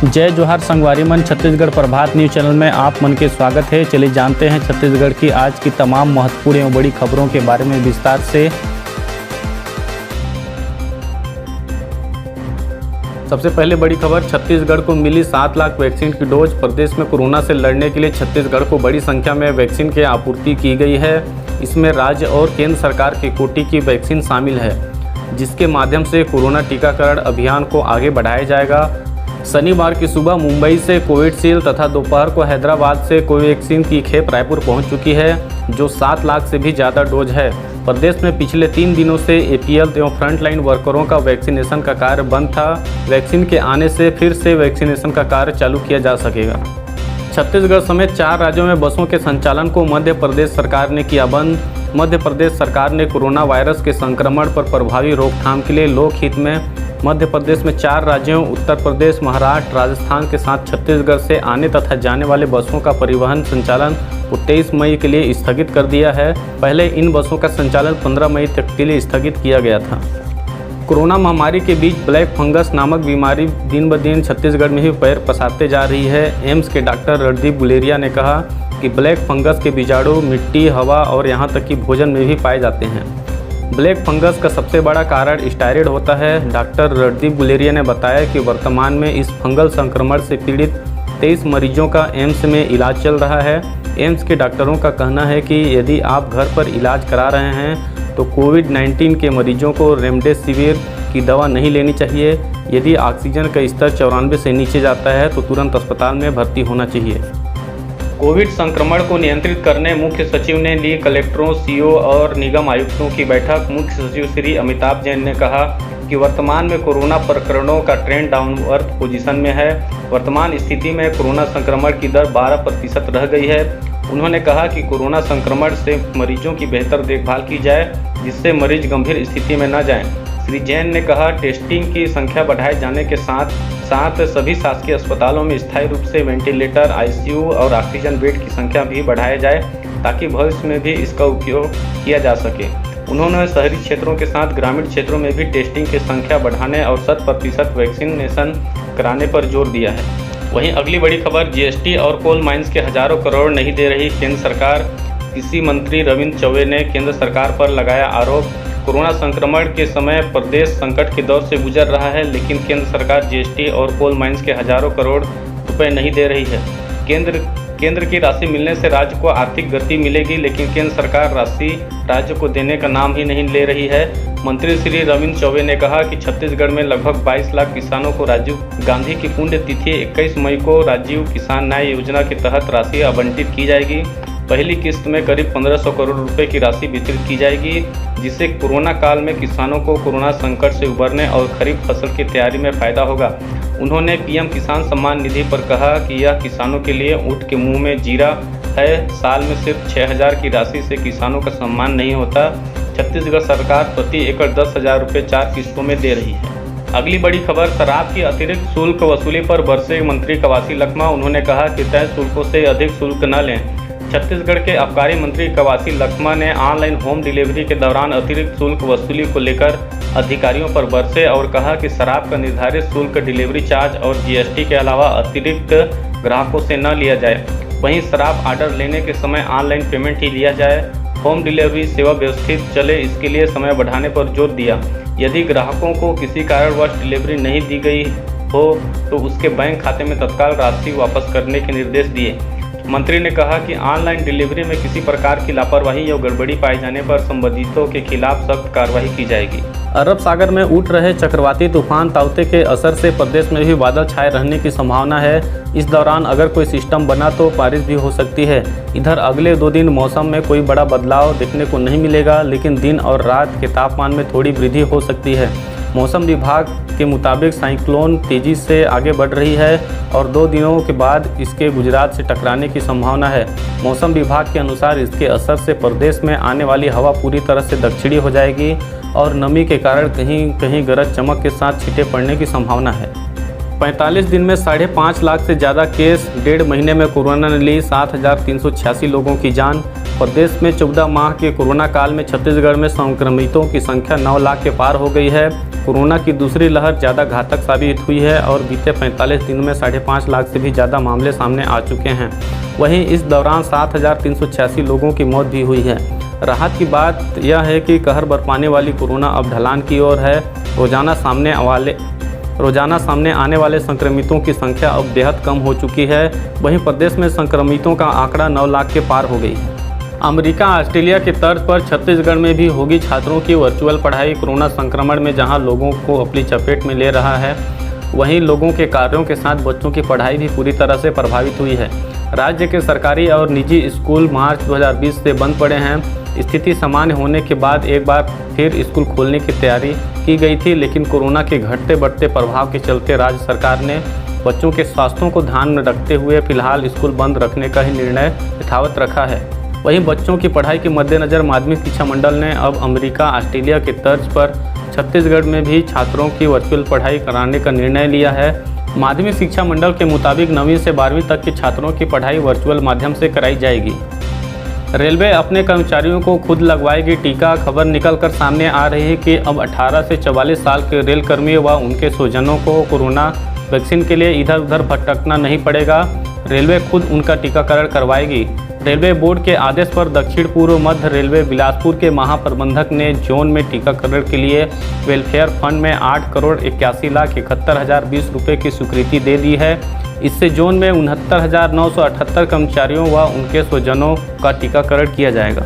जय जोहार संगवारी मन। छत्तीसगढ़ प्रभात न्यूज चैनल में आप मन के स्वागत है। चलिए जानते हैं छत्तीसगढ़ की आज की तमाम महत्वपूर्ण एवं बड़ी खबरों के बारे में विस्तार से। सबसे पहले बड़ी खबर, छत्तीसगढ़ को मिली 7 लाख वैक्सीन की डोज। प्रदेश में कोरोना से लड़ने के लिए छत्तीसगढ़ को बड़ी संख्या में वैक्सीन की आपूर्ति की गई है। इसमें राज्य और केंद्र सरकार की कोटि की वैक्सीन शामिल है, जिसके माध्यम से कोरोना टीकाकरण अभियान को आगे बढ़ाया जाएगा। शनिवार की सुबह मुंबई से कोविशील्ड तथा दोपहर को हैदराबाद से कोवैक्सीन की खेप रायपुर पहुंच चुकी है, जो 7 लाख से भी ज़्यादा डोज है। प्रदेश में पिछले 3 दिनों से एपीएल एवं फ्रंटलाइन वर्करों का वैक्सीनेशन का कार्य बंद था। वैक्सीन के आने से फिर से वैक्सीनेशन का कार्य चालू किया जा सकेगा। छत्तीसगढ़ समेत 4 राज्यों में बसों के संचालन को मध्य प्रदेश सरकार ने किया बंद। मध्य प्रदेश सरकार ने कोरोना वायरस के संक्रमण पर प्रभावी रोकथाम के लिए लोकहित में मध्य प्रदेश में 4 राज्यों उत्तर प्रदेश, महाराष्ट्र, राजस्थान के साथ छत्तीसगढ़ से आने तथा जाने वाले बसों का परिवहन संचालन को 23 मई के लिए स्थगित कर दिया है। पहले इन बसों का संचालन 15 मई तक के लिए स्थगित किया गया था। कोरोना महामारी के बीच ब्लैक फंगस नामक बीमारी दिन ब दिन छत्तीसगढ़ में ही पैर पसारते जा रही है। एम्स के डॉक्टर रणदीप गुलेरिया ने कहा कि ब्लैक फंगस के बीजाणु मिट्टी, हवा और यहाँ तक कि भोजन में भी पाए जाते हैं। ब्लैक फंगस का सबसे बड़ा कारण स्टायराइड होता है। डॉक्टर रणदीप गुलेरिया ने बताया कि वर्तमान में इस फंगल संक्रमण से पीड़ित 23 मरीजों का एम्स में इलाज चल रहा है। एम्स के डॉक्टरों का कहना है कि यदि आप घर पर इलाज करा रहे हैं तो कोविड-19 के मरीजों को रेमडेसिविर की दवा नहीं लेनी चाहिए। यदि ऑक्सीजन का स्तर 94 से नीचे जाता है तो तुरंत अस्पताल में भर्ती होना चाहिए। कोविड संक्रमण को नियंत्रित करने मुख्य सचिव ने ली कलेक्टरों, सीओ और निगम आयुक्तों की बैठक। मुख्य सचिव श्री अमिताभ जैन ने कहा कि वर्तमान में कोरोना प्रकरणों का ट्रेंड डाउनवर्ड पोजीशन में है। वर्तमान स्थिति में कोरोना संक्रमण की दर 12% रह गई है। उन्होंने कहा कि कोरोना संक्रमण से मरीजों की बेहतर देखभाल की जाए, जिससे मरीज गंभीर स्थिति में न जाएं। श्री जैन ने कहा टेस्टिंग की संख्या बढ़ाए जाने के साथ साथ सभी शासकीय अस्पतालों में स्थायी रूप से वेंटिलेटर, आईसीयू और ऑक्सीजन बेड की संख्या भी बढ़ाया जाए, ताकि भविष्य में भी इसका उपयोग किया जा सके। उन्होंने शहरी क्षेत्रों के साथ ग्रामीण क्षेत्रों में भी टेस्टिंग की संख्या बढ़ाने और 100% वैक्सीनेशन कराने पर जोर दिया है। वहीं अगली बड़ी खबर, जीएसटी और कोल माइंस के हजारों करोड़ नहीं दे रही केंद्र सरकार। कृषि मंत्री रविंद्र चौबे ने केंद्र सरकार पर लगाया आरोप। कोरोना संक्रमण के समय प्रदेश संकट के दौर से गुजर रहा है, लेकिन केंद्र सरकार जीएसटी और कोल माइंस के हजारों करोड़ रुपए नहीं दे रही है। केंद्र की राशि मिलने से राज्य को आर्थिक गति मिलेगी, लेकिन केंद्र सरकार राशि राज्य को देने का नाम ही नहीं ले रही है। मंत्री श्री रविंद्र चौबे ने कहा कि छत्तीसगढ़ में लगभग 22 लाख किसानों को राजीव गांधी की पुण्यतिथि 21 मई को राजीव किसान न्याय योजना के तहत राशि आवंटित की जाएगी। पहली किस्त में करीब 1500 करोड़ रुपए की राशि वितरित की जाएगी, जिससे कोरोना काल में किसानों को कोरोना संकट से उबरने और खरीफ फसल की तैयारी में फायदा होगा। उन्होंने पीएम किसान सम्मान निधि पर कहा कि यह किसानों के लिए ऊँट के मुंह में जीरा है। साल में सिर्फ 6000 की राशि से किसानों का सम्मान नहीं होता। छत्तीसगढ़ सरकार प्रति एकड़ 10,000 रुपये 4 किस्तों में दे रही है। अगली बड़ी खबर, शराब की अतिरिक्त शुल्क वसूली पर बरसे मंत्री कवासी लखमा। उन्होंने कहा कि तय शुल्कों से अधिक शुल्क न लें। छत्तीसगढ़ के आबकारी मंत्री कवासी लखमा ने ऑनलाइन होम डिलीवरी के दौरान अतिरिक्त शुल्क वसूली को लेकर अधिकारियों पर बरसे और कहा कि शराब का निर्धारित शुल्क डिलीवरी चार्ज और जीएसटी के अलावा अतिरिक्त ग्राहकों से न लिया जाए। वहीं शराब ऑर्डर लेने के समय ऑनलाइन पेमेंट ही लिया जाए। होम डिलीवरी सेवा व्यवस्थित चले, इसके लिए समय बढ़ाने पर जोर दिया। यदि ग्राहकों को किसी कारणवश डिलीवरी नहीं दी गई हो तो उसके बैंक खाते में तत्काल राशि वापस करने के निर्देश दिए। मंत्री ने कहा कि ऑनलाइन डिलीवरी में किसी प्रकार की लापरवाही या गड़बड़ी पाए जाने पर संबंधितों के खिलाफ सख्त कार्रवाई की जाएगी। अरब सागर में उठ रहे चक्रवाती तूफान ताउते के असर से प्रदेश में भी बादल छाए रहने की संभावना है। इस दौरान अगर कोई सिस्टम बना तो बारिश भी हो सकती है। इधर अगले 2 दिन मौसम में कोई बड़ा बदलाव देखने को नहीं मिलेगा, लेकिन दिन और रात के तापमान में थोड़ी वृद्धि हो सकती है। मौसम विभाग के मुताबिक साइक्लोन तेजी से आगे बढ़ रही है और 2 दिनों के बाद इसके गुजरात से टकराने की संभावना है। मौसम विभाग के अनुसार इसके असर से प्रदेश में आने वाली हवा पूरी तरह से दक्षिणी हो जाएगी और नमी के कारण कहीं कहीं गरज चमक के साथ छींटे पड़ने की संभावना है। 45 दिन में 5.5 लाख से ज़्यादा केस। 1.5 महीने में कोरोना ने ली 7,386 लोगों की जान। प्रदेश में 14 माह के कोरोना काल में छत्तीसगढ़ में संक्रमितों की संख्या 9 लाख के पार हो गई है। कोरोना की दूसरी लहर ज़्यादा घातक साबित हुई है और बीते 45 दिनों में 5.5 लाख से भी ज़्यादा मामले सामने आ चुके हैं। वहीं इस दौरान 7,386 लोगों की मौत भी हुई है। राहत की बात यह है कि कहर बरपाने वाली कोरोना अब ढलान की ओर है। रोजाना सामने आने वाले संक्रमितों की संख्या अब बेहद कम हो चुकी है। वहीं प्रदेश में संक्रमितों का आंकड़ा 9 लाख के पार हो गई है। अमेरिका ऑस्ट्रेलिया के तर्ज पर छत्तीसगढ़ में भी होगी छात्रों की वर्चुअल पढ़ाई। कोरोना संक्रमण में जहां लोगों को अपनी चपेट में ले रहा है, वहीं लोगों के कार्यों के साथ बच्चों की पढ़ाई भी पूरी तरह से प्रभावित हुई है। राज्य के सरकारी और निजी स्कूल मार्च 2020 से बंद पड़े हैं। स्थिति सामान्य होने के बाद एक बार फिर स्कूल खोलने की तैयारी की गई थी, लेकिन कोरोना के घटते बढ़ते प्रभाव के चलते राज्य सरकार ने बच्चों के स्वास्थ्य को ध्यान में रखते हुए फिलहाल स्कूल बंद रखने का ही निर्णय यथावत रखा है। वहीं बच्चों की पढ़ाई के मद्देनज़र माध्यमिक शिक्षा मंडल ने अब अमेरिका ऑस्ट्रेलिया के तर्ज पर छत्तीसगढ़ में भी छात्रों की वर्चुअल पढ़ाई कराने का निर्णय लिया है। माध्यमिक शिक्षा मंडल के मुताबिक 9वीं से 12वीं तक के छात्रों की पढ़ाई वर्चुअल माध्यम से कराई जाएगी। रेलवे अपने कर्मचारियों को खुद लगवाएगी टीका। खबर निकलकर सामने आ रही है कि अब 18 से 44 साल के रेल कर्मी व उनके स्वजनों को कोरोना वैक्सीन के लिए इधर उधर भटकना नहीं पड़ेगा। रेलवे खुद उनका टीकाकरण करवाएगी। रेलवे बोर्ड के आदेश पर दक्षिण पूर्व मध्य रेलवे बिलासपुर के महाप्रबंधक ने जोन में टीकाकरण के लिए वेलफेयर फंड में 8,81,71,020 रुपये की स्वीकृति दे दी है। इससे जोन में 69,978 कर्मचारियों व उनके स्वजनों का टीकाकरण किया जाएगा।